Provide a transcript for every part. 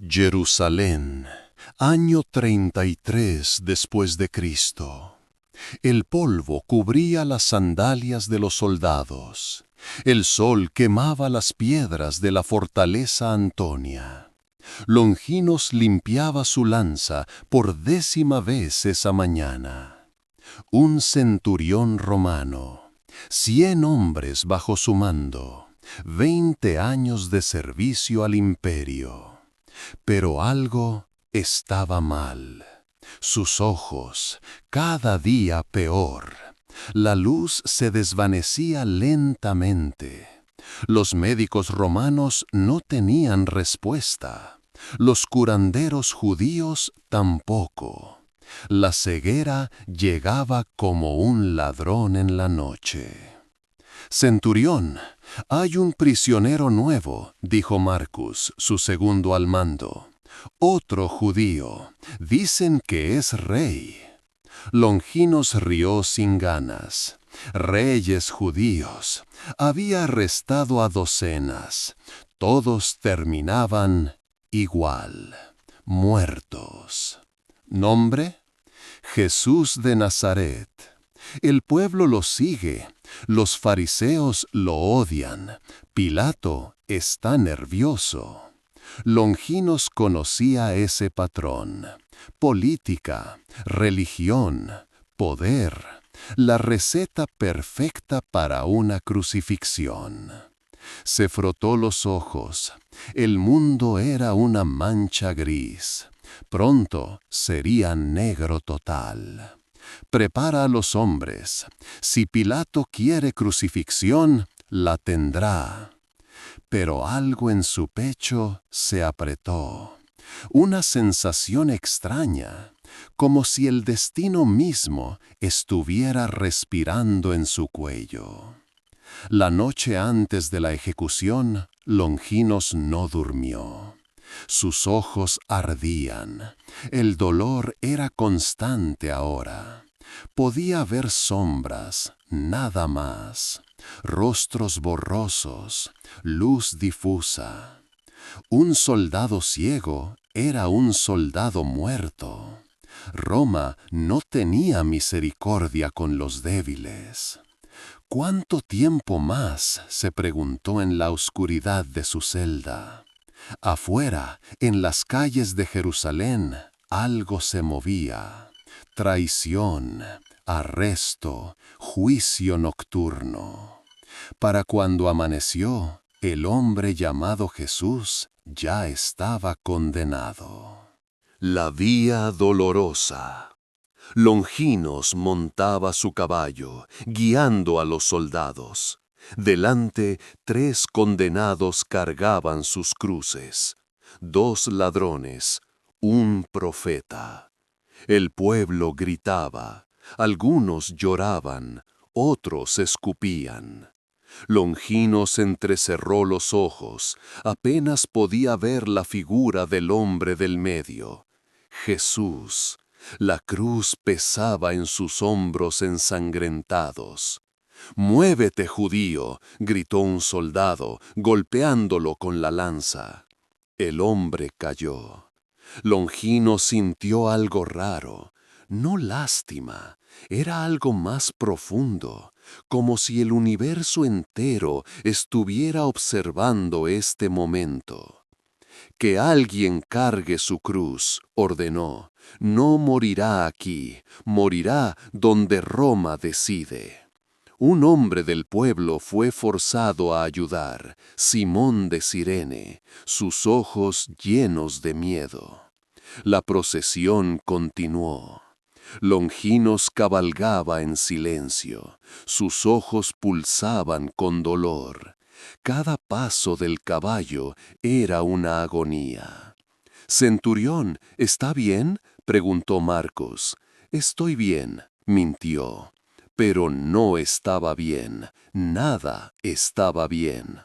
Jerusalén, año 33 después de Cristo. El polvo cubría las sandalias de los soldados. El sol quemaba las piedras de la fortaleza Antonia. Longinos limpiaba su lanza por 10ª vez esa mañana. Un centurión romano, 100 hombres bajo su mando, 20 años de servicio al imperio. Pero algo estaba mal. Sus ojos, cada día peor. La luz se desvanecía lentamente. Los médicos romanos no tenían respuesta. Los curanderos judíos tampoco. La ceguera llegaba como un ladrón en la noche. Centurión, hay un prisionero nuevo, dijo Marcus, su segundo al mando. Otro judío, dicen que es rey. Longinos rió sin ganas. Reyes judíos, había arrestado a docenas. Todos terminaban igual, muertos. ¿Nombre? Jesús de Nazaret. El pueblo lo sigue, los fariseos lo odian, Pilato está nervioso. Longinos conocía ese patrón: política, religión, poder, la receta perfecta para una crucifixión. Se frotó los ojos, el mundo era una mancha gris, pronto sería negro total. Prepara a los hombres. Si Pilato quiere crucifixión, la tendrá. Pero algo en su pecho se apretó. Una sensación extraña, como si el destino mismo estuviera respirando en su cuello. La noche antes de la ejecución, Longinos no durmió. Sus ojos ardían. El dolor era constante ahora. Podía ver sombras, nada más. Rostros borrosos, luz difusa. Un soldado ciego era un soldado muerto. Roma no tenía misericordia con los débiles. ¿Cuánto tiempo más?, se preguntó en la oscuridad de su celda. Afuera, en las calles de Jerusalén, algo se movía. Traición, arresto, juicio nocturno. Para cuando amaneció, el hombre llamado Jesús ya estaba condenado. La vía dolorosa. Longinos montaba su caballo, guiando a los soldados. Delante, 3 condenados cargaban sus cruces, 2 ladrones, un profeta. El pueblo gritaba, algunos lloraban, otros escupían. Longinos entrecerró los ojos, apenas podía ver la figura del hombre del medio. Jesús. La cruz pesaba en sus hombros ensangrentados. «¡Muévete, judío!», gritó un soldado, golpeándolo con la lanza. El hombre cayó. Longino sintió algo raro, no lástima, era algo más profundo, como si el universo entero estuviera observando este momento. «Que alguien cargue su cruz», ordenó. «No morirá aquí, morirá donde Roma decide». Un hombre del pueblo fue forzado a ayudar, Simón de Cirene, sus ojos llenos de miedo. La procesión continuó. Longinos cabalgaba en silencio, sus ojos pulsaban con dolor. Cada paso del caballo era una agonía. «Centurión, ¿está bien?», preguntó Marcos. «Estoy bien», mintió. Pero no estaba bien, nada estaba bien.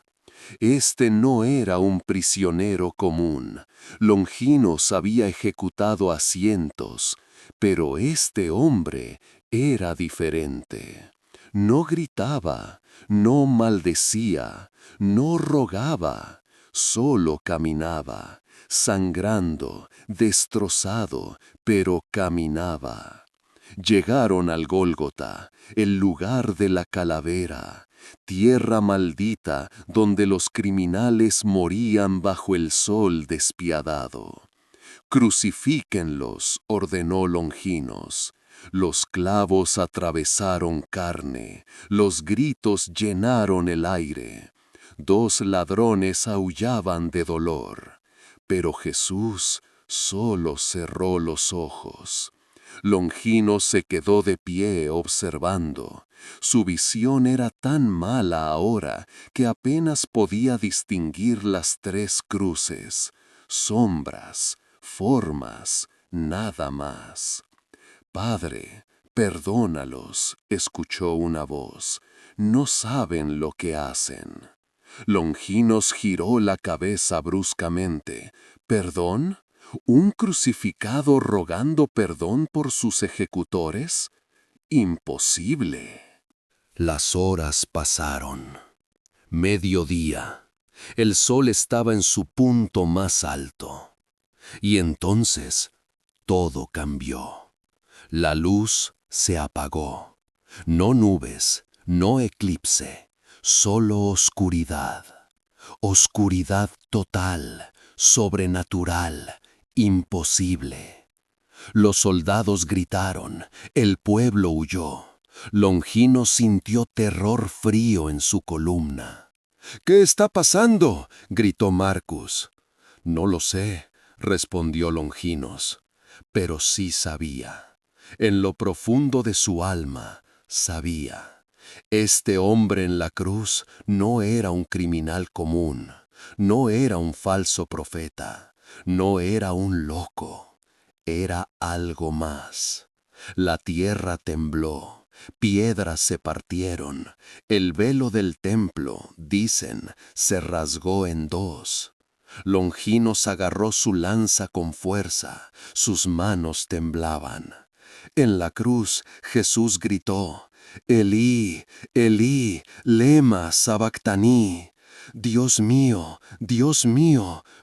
Este no era un prisionero común. Longinos había ejecutado a cientos, pero este hombre era diferente. No gritaba, no maldecía, no rogaba. Solo caminaba, sangrando, destrozado, pero caminaba. Llegaron al Gólgota, el lugar de la calavera, tierra maldita donde los criminales morían bajo el sol despiadado. Crucifíquenlos, ordenó Longinos. Los clavos atravesaron carne, los gritos llenaron el aire. 2 ladrones aullaban de dolor, pero Jesús solo cerró los ojos. Longinos se quedó de pie observando. Su visión era tan mala ahora que apenas podía distinguir las 3 cruces, sombras, formas, nada más. Padre, perdónalos, escuchó una voz. No saben lo que hacen. Longinos giró la cabeza bruscamente. ¿Perdón? ¿Un crucificado rogando perdón por sus ejecutores? Imposible. Las horas pasaron. Mediodía. El sol estaba en su punto más alto. Y entonces todo cambió. La luz se apagó. No nubes, no eclipse, solo oscuridad. Oscuridad total, sobrenatural, imposible. Los soldados gritaron, el pueblo huyó. Longinos sintió terror frío en su columna. «¿Qué está pasando?», gritó Marcus. «No lo sé», respondió Longinos, pero sí sabía. En lo profundo de su alma, sabía. Este hombre en la cruz no era un criminal común, no era un falso profeta, no era un loco, era algo más. La tierra tembló, piedras se partieron, el velo del templo, dicen, se rasgó en 2. Longinos agarró su lanza con fuerza, sus manos temblaban. En la cruz Jesús gritó, «Elí, Elí, lema sabactaní». Dios mío,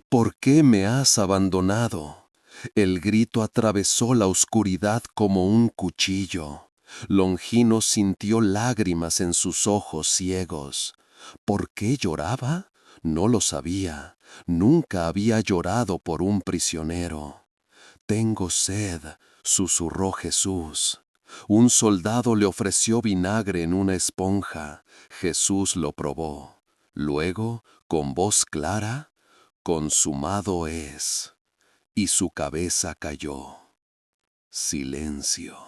¿por qué me has abandonado? El grito atravesó la oscuridad como un cuchillo. Longinos sintió lágrimas en sus ojos ciegos. ¿Por qué lloraba? No lo sabía. Nunca había llorado por un prisionero. «Tengo sed», susurró Jesús. Un soldado le ofreció vinagre en una esponja. Jesús lo probó. Luego, con voz clara, «Consumado es». Y su cabeza cayó. Silencio.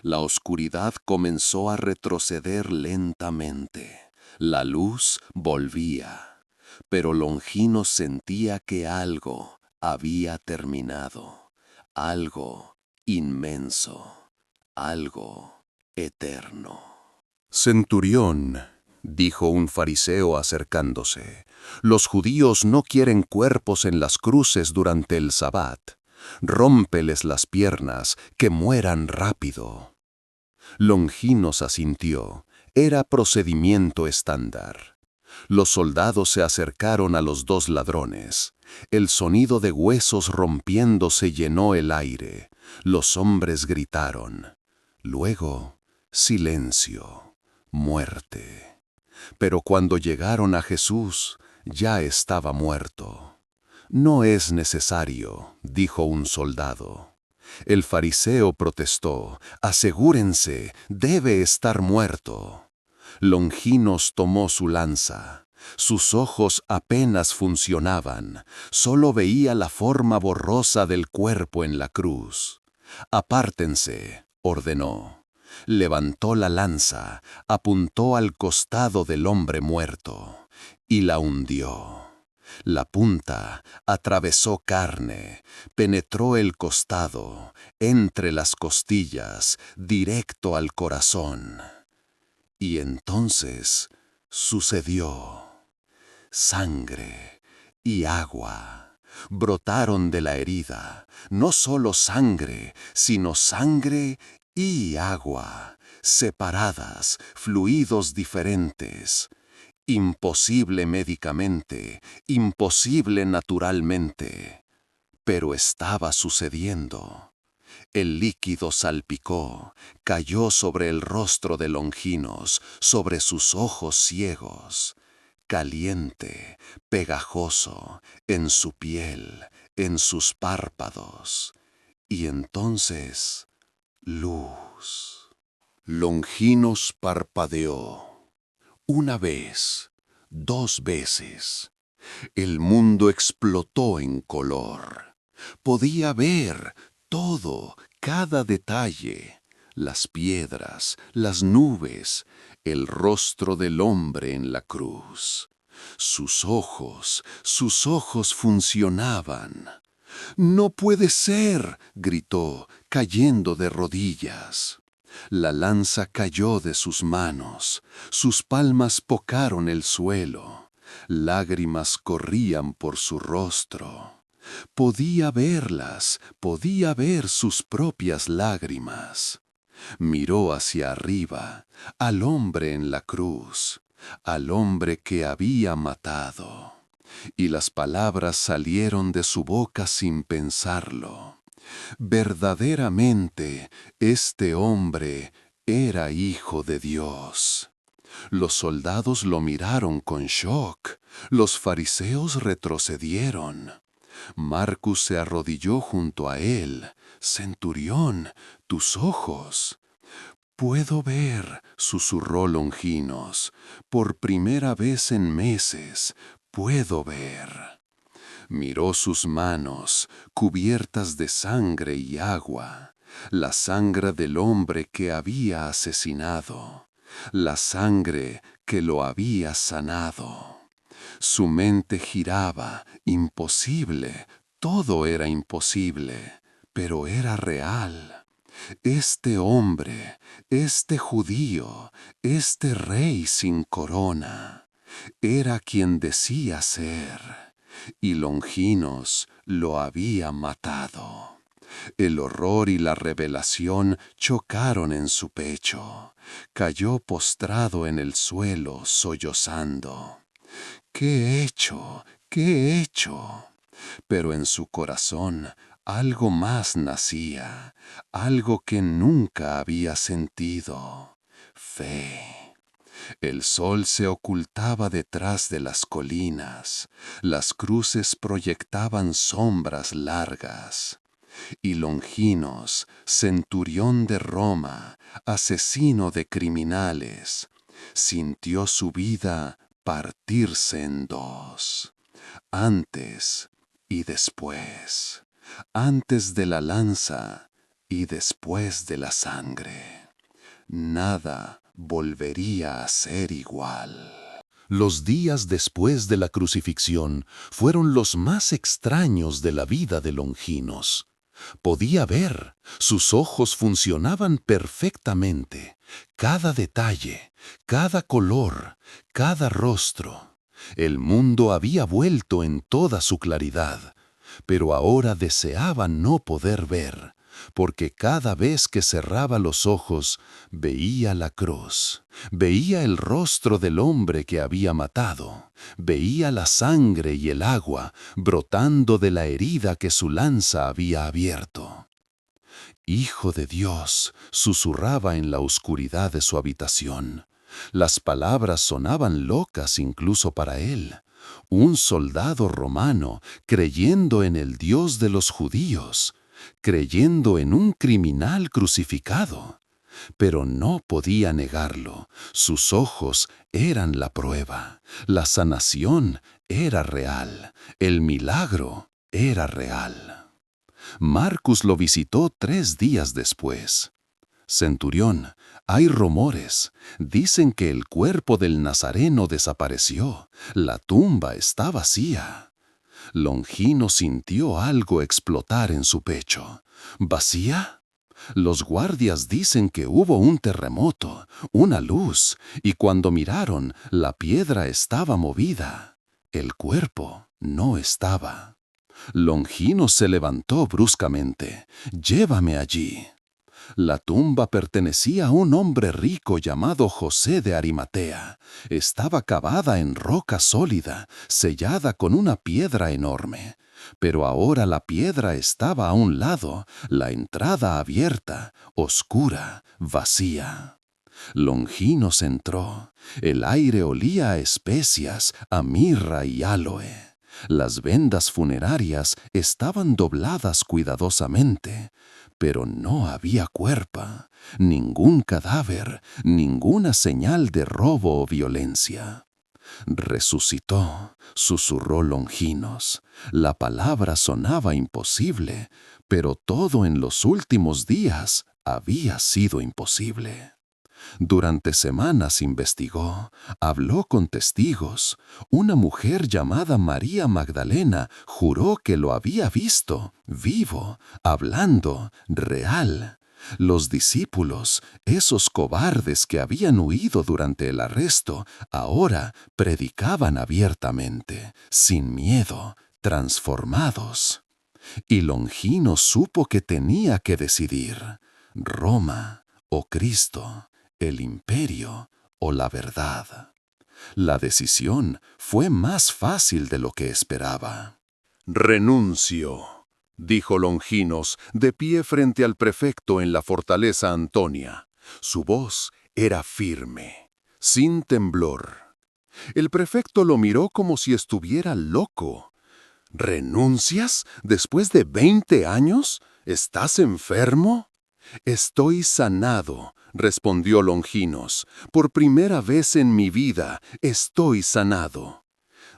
La oscuridad comenzó a retroceder lentamente. La luz volvía. Pero Longinos sentía que algo había terminado. Algo inmenso. Algo eterno. «Centurión», dijo un fariseo acercándose, «los judíos no quieren cuerpos en las cruces durante el Sabbat. Rómpeles las piernas, que mueran rápido». Longinos asintió. Era procedimiento estándar. Los soldados se acercaron a los 2 ladrones. El sonido de huesos rompiéndose llenó el aire. Los hombres gritaron. Luego, silencio, muerte. Pero cuando llegaron a Jesús, ya estaba muerto. «No es necesario», dijo un soldado. El fariseo protestó, «Asegúrense, debe estar muerto». Longinos tomó su lanza. Sus ojos apenas funcionaban, solo veía la forma borrosa del cuerpo en la cruz. «Apártense», ordenó. Levantó la lanza, apuntó al costado del hombre muerto y la hundió. La punta atravesó carne, penetró el costado, entre las costillas, directo al corazón. Y entonces sucedió. Sangre y agua brotaron de la herida, no solo sangre, sino sangre y agua, separadas, fluidos diferentes. Imposible médicamente, imposible naturalmente. Pero estaba sucediendo. El líquido salpicó, cayó sobre el rostro de Longinos, sobre sus ojos ciegos. Caliente, pegajoso, en su piel, en sus párpados. Y entonces, luz. Longinos parpadeó. Una vez, 2 veces. El mundo explotó en color. Podía ver todo, cada detalle. Las piedras, las nubes, el rostro del hombre en la cruz. Sus ojos funcionaban. «¡No puede ser!», gritó, cayendo de rodillas. La lanza cayó de sus manos, sus palmas pocaron el suelo, lágrimas corrían por su rostro. Podía verlas, podía ver sus propias lágrimas. Miró hacia arriba, al hombre en la cruz, al hombre que había matado. Y las palabras salieron de su boca sin pensarlo. Verdaderamente, este hombre era hijo de Dios. Los soldados lo miraron con shock. Los fariseos retrocedieron. Marcus se arrodilló junto a él. «Centurión, tus ojos». «Puedo ver», susurró Longinos. «Por primera vez en meses, puedo ver». Miró sus manos, cubiertas de sangre y agua, la sangre del hombre que había asesinado, la sangre que lo había sanado. Su mente giraba, imposible, todo era imposible, pero era real. Este hombre, este judío, este rey sin corona, era quien decía ser. Y Longinos lo había matado. El horror y la revelación chocaron en su pecho. Cayó postrado en el suelo, sollozando. «¿Qué he hecho? ¿Qué he hecho?». Pero en su corazón algo más nacía, algo que nunca había sentido: fe. El sol se ocultaba detrás de las colinas, las cruces proyectaban sombras largas. Y Longinos, centurión de Roma, asesino de criminales, sintió su vida partirse en 2, antes y después, antes de la lanza y después de la sangre. Nada volvería a ser igual. Los días después de la crucifixión fueron los más extraños de la vida de Longinos. Podía ver, sus ojos funcionaban perfectamente, cada detalle, cada color, cada rostro. El mundo había vuelto en toda su claridad, pero ahora deseaba no poder ver, porque cada vez que cerraba los ojos veía la cruz, veía el rostro del hombre que había matado, veía la sangre y el agua brotando de la herida que su lanza había abierto. «Hijo de Dios», susurraba en la oscuridad de su habitación. Las palabras sonaban locas incluso para él. Un soldado romano creyendo en el Dios de los judíos, creyendo en un criminal crucificado. Pero no podía negarlo. Sus ojos eran la prueba. La sanación era real. El milagro era real. Marcus lo visitó 3 días después. «Centurión, hay rumores. Dicen que el cuerpo del Nazareno desapareció. La tumba está vacía». Longino sintió algo explotar en su pecho. ¿Vacía? Los guardias dicen que hubo un terremoto, una luz, y cuando miraron, la piedra estaba movida. El cuerpo no estaba. Longino se levantó bruscamente. «Llévame allí». La tumba pertenecía a un hombre rico llamado José de Arimatea. Estaba cavada en roca sólida, sellada con una piedra enorme. Pero ahora la piedra estaba a un lado, la entrada abierta, oscura, vacía. Longinos entró. El aire olía a especias, a mirra y áloe. Las vendas funerarias estaban dobladas cuidadosamente, pero no había cuerpo, ningún cadáver, ninguna señal de robo o violencia. Resucitó, susurró Longinos. La palabra sonaba imposible, pero todo en los últimos días había sido imposible. Durante semanas investigó, habló con testigos. Una mujer llamada María Magdalena juró que lo había visto, vivo, hablando, real. Los discípulos, esos cobardes que habían huido durante el arresto, ahora predicaban abiertamente, sin miedo, transformados. Y Longino supo que tenía que decidir: Roma o Cristo, el imperio o la verdad. La decisión fue más fácil de lo que esperaba. «Renuncio», dijo Longinos, de pie frente al prefecto en la fortaleza Antonia. Su voz era firme, sin temblor. El prefecto lo miró como si estuviera loco. «¿Renuncias después de 20 años? ¿Estás enfermo?» «Estoy sanado», respondió Longinos. «Por primera vez en mi vida estoy sanado».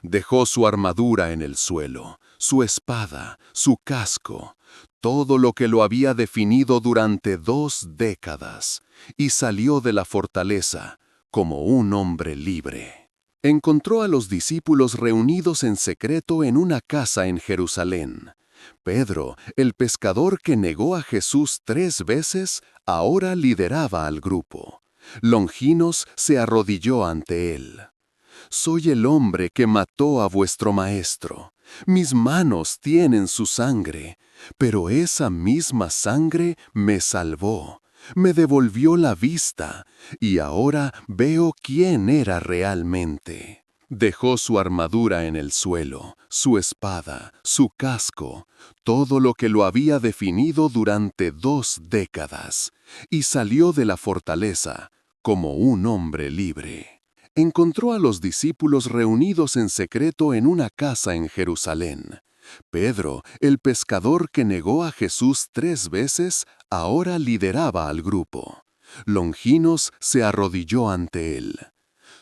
Dejó su armadura en el suelo, su espada, su casco, todo lo que lo había definido durante 2 décadas, y salió de la fortaleza como un hombre libre. Encontró a los discípulos reunidos en secreto en una casa en Jerusalén. Pedro, el pescador que negó a Jesús 3 veces, ahora lideraba al grupo. Longinos se arrodilló ante él. «Soy el hombre que mató a vuestro maestro. Mis manos tienen su sangre, pero esa misma sangre me salvó, me devolvió la vista, y ahora veo quién era realmente». Dejó su armadura en el suelo, su espada, su casco, todo lo que lo había definido durante 2 décadas, y salió de la fortaleza como un hombre libre. Encontró a los discípulos reunidos en secreto en una casa en Jerusalén. Pedro, el pescador que negó a Jesús 3 veces, ahora lideraba al grupo. Longinos se arrodilló ante él.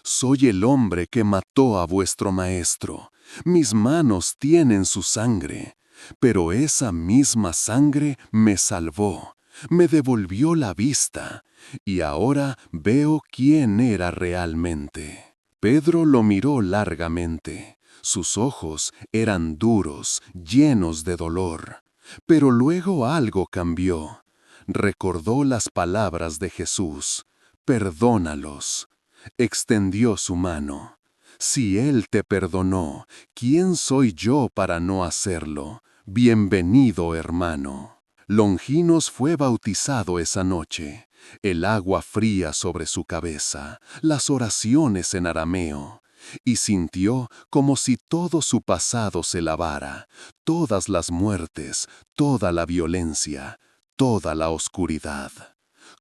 «Soy el hombre que mató a vuestro maestro. Mis manos tienen su sangre, pero esa misma sangre me salvó, me devolvió la vista, y ahora veo quién era realmente». Pedro lo miró largamente. Sus ojos eran duros, llenos de dolor. Pero luego algo cambió. Recordó las palabras de Jesús: «Perdónalos». Extendió su mano. «Si Él te perdonó, ¿quién soy yo para no hacerlo? Bienvenido, hermano». Longinos fue bautizado esa noche. El agua fría sobre su cabeza, las oraciones en arameo. Y sintió como si todo su pasado se lavara, todas las muertes, toda la violencia, toda la oscuridad.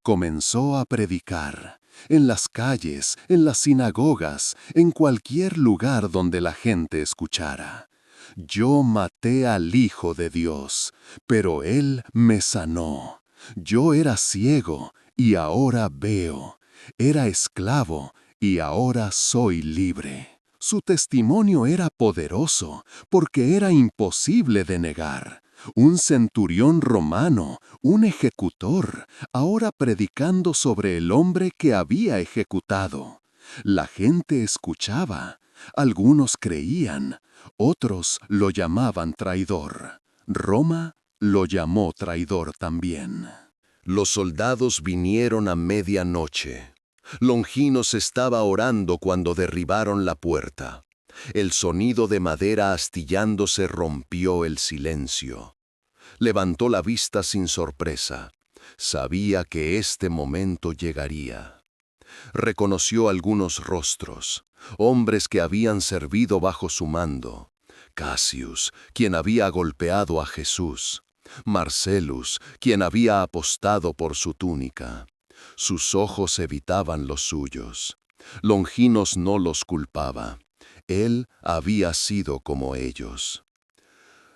Comenzó a predicar. En las calles, en las sinagogas, en cualquier lugar donde la gente escuchara. «Yo maté al Hijo de Dios, pero Él me sanó. Yo era ciego y ahora veo. Era esclavo y ahora soy libre». Su testimonio era poderoso porque era imposible de negar. Un centurión romano, un ejecutor, ahora predicando sobre el hombre que había ejecutado. La gente escuchaba. Algunos creían, otros lo llamaban traidor. Roma lo llamó traidor también. Los soldados vinieron a medianoche. Longinos estaba orando cuando derribaron la puerta. El sonido de madera astillándose rompió el silencio. Levantó la vista sin sorpresa. Sabía que este momento llegaría. Reconoció algunos rostros, hombres que habían servido bajo su mando. Cassius, quien había golpeado a Jesús. Marcellus, quien había apostado por su túnica. Sus ojos evitaban los suyos. Longinos no los culpaba. Él había sido como ellos.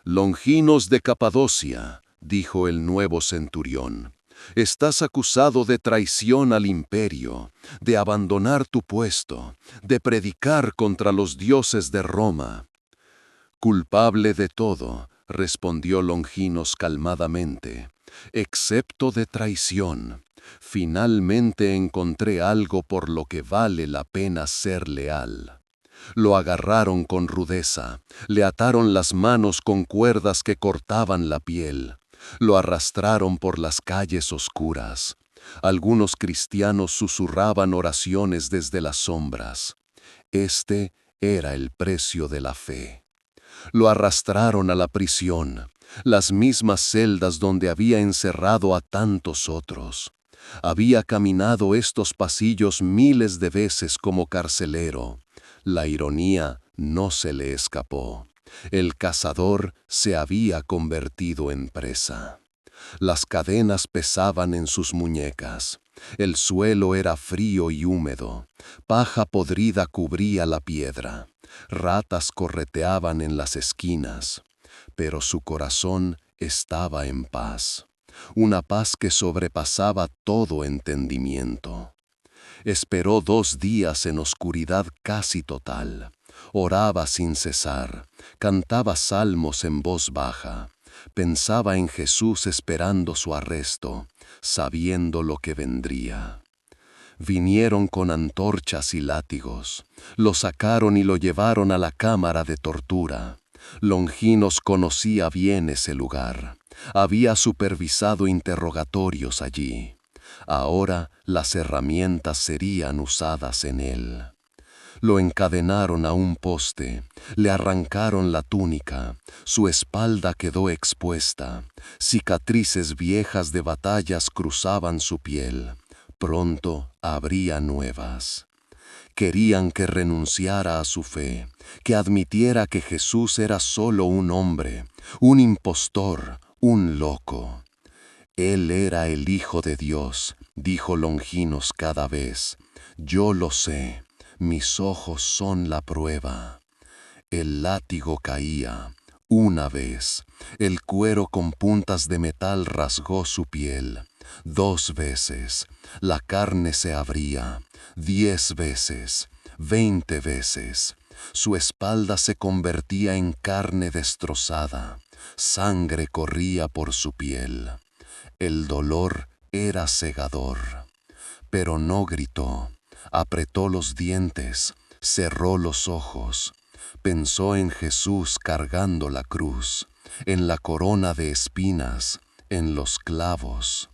«Longinos de Capadocia», dijo el nuevo centurión, «estás acusado de traición al imperio, de abandonar tu puesto, de predicar contra los dioses de Roma». «Culpable de todo», respondió Longinos calmadamente, «excepto de traición. Finalmente encontré algo por lo que vale la pena ser leal». Lo agarraron con rudeza, le ataron las manos con cuerdas que cortaban la piel, lo arrastraron por las calles oscuras. Algunos cristianos susurraban oraciones desde las sombras. Este era el precio de la fe. Lo arrastraron a la prisión, las mismas celdas donde había encerrado a tantos otros. Había caminado estos pasillos miles de veces como carcelero. La ironía no se le escapó. El cazador se había convertido en presa. Las cadenas pesaban en sus muñecas. El suelo era frío y húmedo. Paja podrida cubría la piedra. Ratas correteaban en las esquinas. Pero su corazón estaba en paz. Una paz que sobrepasaba todo entendimiento. Esperó 2 días en oscuridad casi total. Oraba sin cesar, cantaba salmos en voz baja, pensaba en Jesús esperando su arresto, sabiendo lo que vendría. Vinieron con antorchas y látigos, lo sacaron y lo llevaron a la cámara de tortura. Longinos conocía bien ese lugar, había supervisado interrogatorios allí. Ahora las herramientas serían usadas en él. Lo encadenaron a un poste, le arrancaron la túnica, su espalda quedó expuesta, cicatrices viejas de batallas cruzaban su piel. Pronto habría nuevas. Querían que renunciara a su fe, que admitiera que Jesús era solo un hombre, un impostor, un loco. Él era el Hijo de Dios, dijo Longinos cada vez. Yo lo sé, mis ojos son la prueba. El látigo caía. Una vez, el cuero con puntas de metal rasgó su piel. 2 veces, la carne se abría. 10 veces, 20 veces. Su espalda se convertía en carne destrozada. Sangre corría por su piel. El dolor era cegador, pero no gritó. Apretó los dientes, cerró los ojos. Pensó en Jesús cargando la cruz, en la corona de espinas, en los clavos.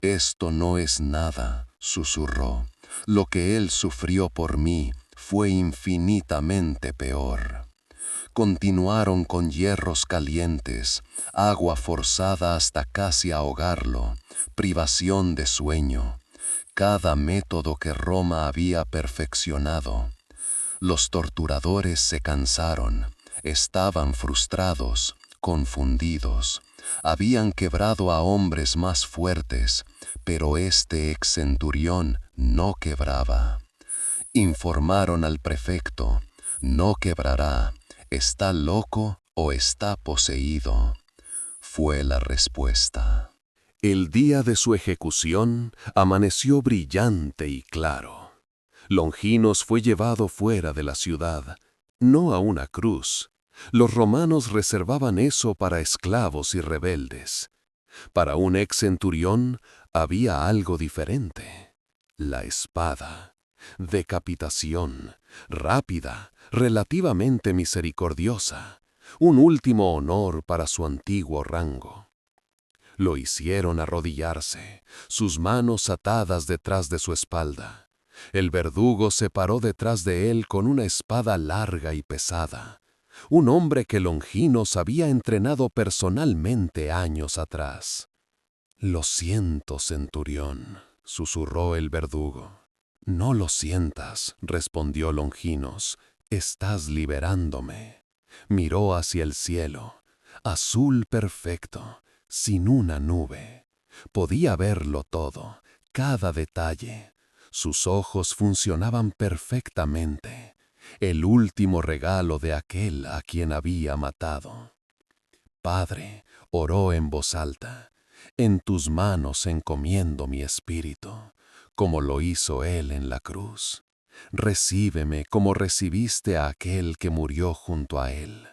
«Esto no es nada», susurró. «Lo que Él sufrió por mí fue infinitamente peor». Continuaron con hierros calientes, agua forzada hasta casi ahogarlo, privación de sueño, cada método que Roma había perfeccionado. Los torturadores se cansaron, estaban frustrados, confundidos. Habían quebrado a hombres más fuertes, pero este ex centurión no quebraba. Informaron al prefecto, «No quebrará. ¿Está loco o está poseído?», fue la respuesta. El día de su ejecución amaneció brillante y claro. Longinos fue llevado fuera de la ciudad, no a una cruz. Los romanos reservaban eso para esclavos y rebeldes. Para un ex centurión había algo diferente: la espada. Decapitación, rápida, relativamente misericordiosa, un último honor para su antiguo rango. Lo hicieron arrodillarse, sus manos atadas detrás de su espalda. El verdugo se paró detrás de él con una espada larga y pesada, un hombre que Longinos había entrenado personalmente años atrás. Lo siento, centurión, susurró el verdugo. No lo sientas, respondió Longinos, estás liberándome. Miró hacia el cielo, azul perfecto, sin una nube. Podía verlo todo, cada detalle. Sus ojos funcionaban perfectamente, el último regalo de aquel a quien había matado. Padre, oró en voz alta, en tus manos encomiendo mi espíritu, como lo hizo él en la cruz. Recíbeme como recibiste a aquel que murió junto a él,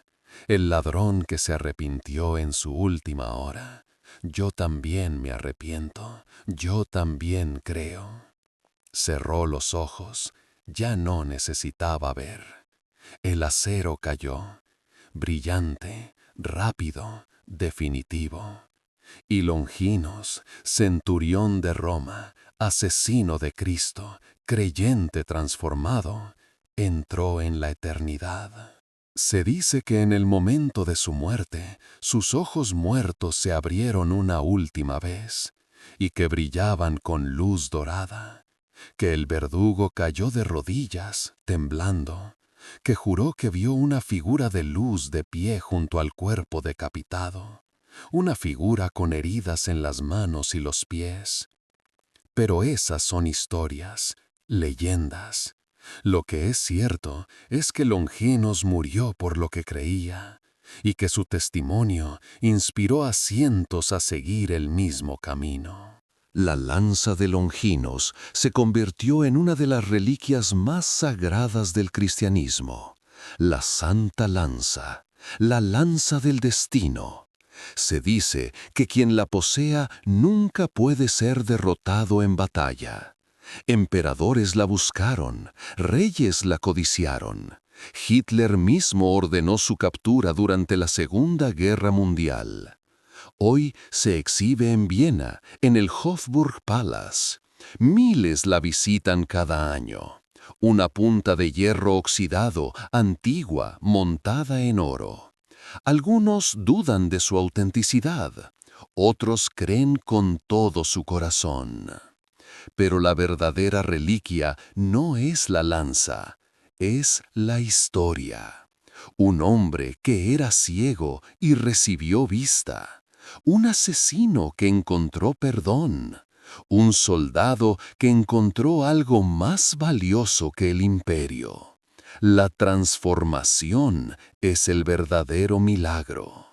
el ladrón que se arrepintió en su última hora. Yo también me arrepiento, yo también creo. Cerró los ojos, ya no necesitaba ver. El acero cayó, brillante, rápido, definitivo. Y Longinos, centurión de Roma, asesino de Cristo, creyente transformado, entró en la eternidad. Se dice que en el momento de su muerte, sus ojos muertos se abrieron una última vez, y que brillaban con luz dorada, que el verdugo cayó de rodillas, temblando, que juró que vio una figura de luz de pie junto al cuerpo decapitado, una figura con heridas en las manos y los pies. Pero esas son historias, leyendas. Lo que es cierto es que Longinos murió por lo que creía, y que su testimonio inspiró a cientos a seguir el mismo camino. La lanza de Longinos se convirtió en una de las reliquias más sagradas del cristianismo, la Santa Lanza, la lanza del destino. Se dice que quien la posea nunca puede ser derrotado en batalla. Emperadores la buscaron, reyes la codiciaron. Hitler mismo ordenó su captura durante la Segunda Guerra Mundial. Hoy se exhibe en Viena, en el Hofburg Palace. Miles la visitan cada año. Una punta de hierro oxidado, antigua, montada en oro. Algunos dudan de su autenticidad, otros creen con todo su corazón. Pero la verdadera reliquia no es la lanza, es la historia. Un hombre que era ciego y recibió vista. Un asesino que encontró perdón. Un soldado que encontró algo más valioso que el imperio. La transformación es el verdadero milagro.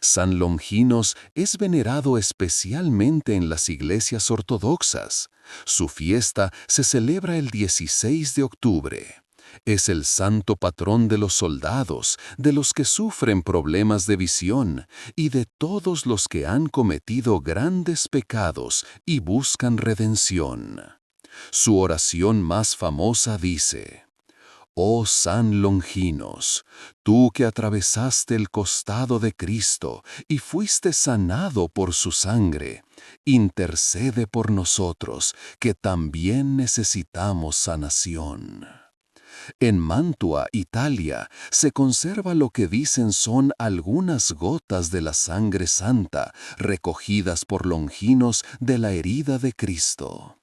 San Longinos es venerado especialmente en las iglesias ortodoxas. Su fiesta se celebra el 16 de octubre. Es el santo patrón de los soldados, de los que sufren problemas de visión y de todos los que han cometido grandes pecados y buscan redención. Su oración más famosa dice: Oh San Longinos, tú que atravesaste el costado de Cristo y fuiste sanado por su sangre, intercede por nosotros, que también necesitamos sanación. En Mantua, Italia, se conserva lo que dicen son algunas gotas de la sangre santa recogidas por Longinos de la herida de Cristo.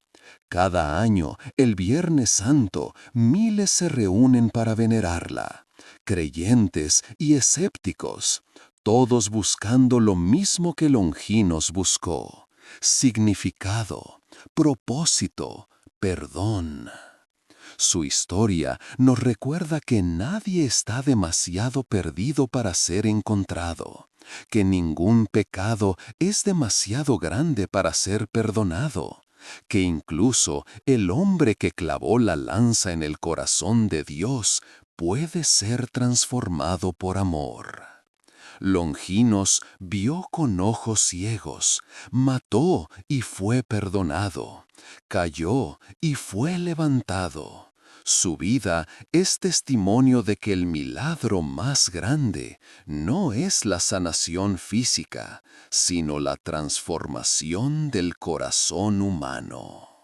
Cada año, el Viernes Santo, miles se reúnen para venerarla, creyentes y escépticos, todos buscando lo mismo que Longinos buscó: significado, propósito, perdón. Su historia nos recuerda que nadie está demasiado perdido para ser encontrado, que ningún pecado es demasiado grande para ser perdonado, que incluso el hombre que clavó la lanza en el corazón de Dios puede ser transformado por amor. Longinos vio con ojos ciegos, mató y fue perdonado, cayó y fue levantado. Su vida es testimonio de que el milagro más grande no es la sanación física, sino la transformación del corazón humano.